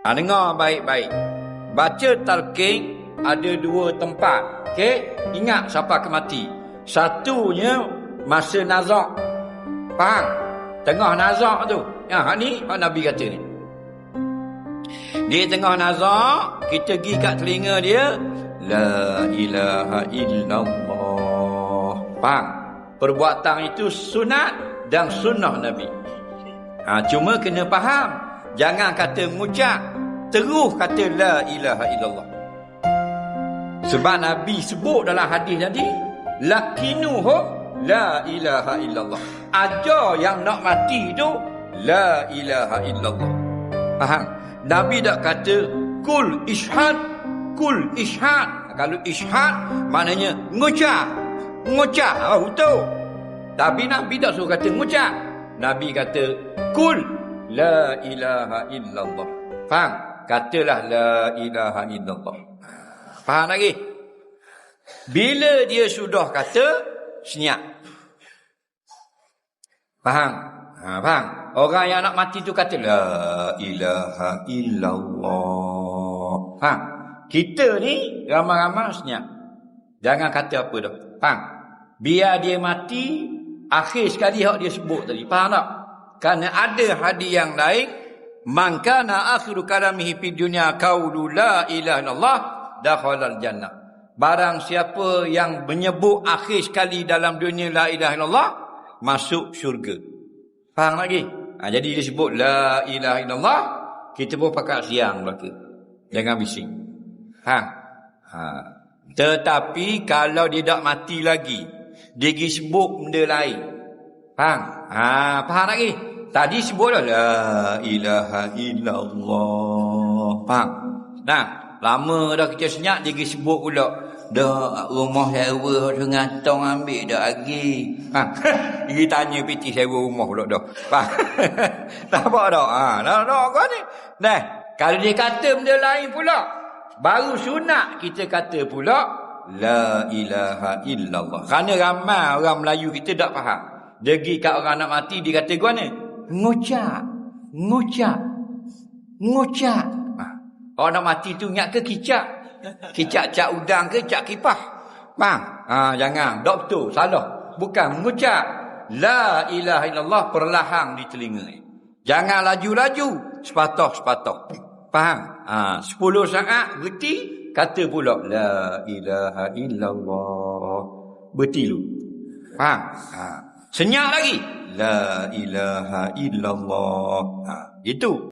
Dengar baik-baik. Baca talqin ada 2 tempat. Okey, ingat siapa akan mati. Satunya masa nazak. Faham? Tengah nazak tu. Ni hak Nabi kata ni. Di tengah nazak, kita pergi kat telinga dia, la ilaha illallah. Faham? Perbuatan itu sunat dan sunnah Nabi. Cuma kena faham. Jangan kata mengucap, terus kata la ilaha illallah. Sebab Nabi sebut dalam hadis tadi, lakinuhu la ilaha illallah. Ajar yang nak mati tu la ilaha illallah. Faham? Nabi tak kata kul ishad, kul ishad. Kalau ishad maknanya ngucap. Betul. Tapi Nabi tak suruh kata ngucap. Nabi kata kul la ilaha illallah. Faham? Katalah la ilaha illallah. Faham lagi? Bila dia sudah kata, senyap. Faham? Faham? Orang yang nak mati tu kata la ilaha illallah. Faham? Kita ni ramai-ramai senyap. Jangan kata apa dah. Faham? Biar dia mati, akhir sekali hak dia sebut tadi. Faham tak? Kerana ada hadis yang lain, man kana akhiru kalamihi fid dunya qaulu la ilaha illallah dakhalal jannah. Barang siapa yang menyebut akhir sekali dalam dunia la ilaha illallah, masuk syurga. Faham lagi? Jadi dia sebut la ilaha illallah, kita pun pakai siang belaka. Jangan bising. Tetapi kalau dia tak mati lagi, dia pergi sebut benda lain. Faham? Faham lagi? Tadi sebutlah la ilaha illallah. Faham? Nah, lama dah kita senyap, dia pergi sebut pula, dah rumah sewa dengan tong ambil dah lagi. Dia tanya piti sewa rumah pula dah. Faham? Nampak tak? Nak kau ni. Nah, kalau dia kata benda lain pula, baru sunat kita kata pula la ilaha illallah. Kerana ramai orang Melayu kita tak faham. Dia pergi kat orang nak mati, dia kata gua ni ngucap. Orang nak mati tu ingat ke kicap? Kicap cak udang ke cak kipah? Faham? Jangan. Doktor salah. Bukan mengucap la ilaha illallah perlahan di telinga. Jangan laju-laju, sepatah-sepatah. Faham? 10 saat berhenti, kata pula la ilaha illallah. Berhenti dulu. Faham? Senyap lagi, la ilaha illallah. Itu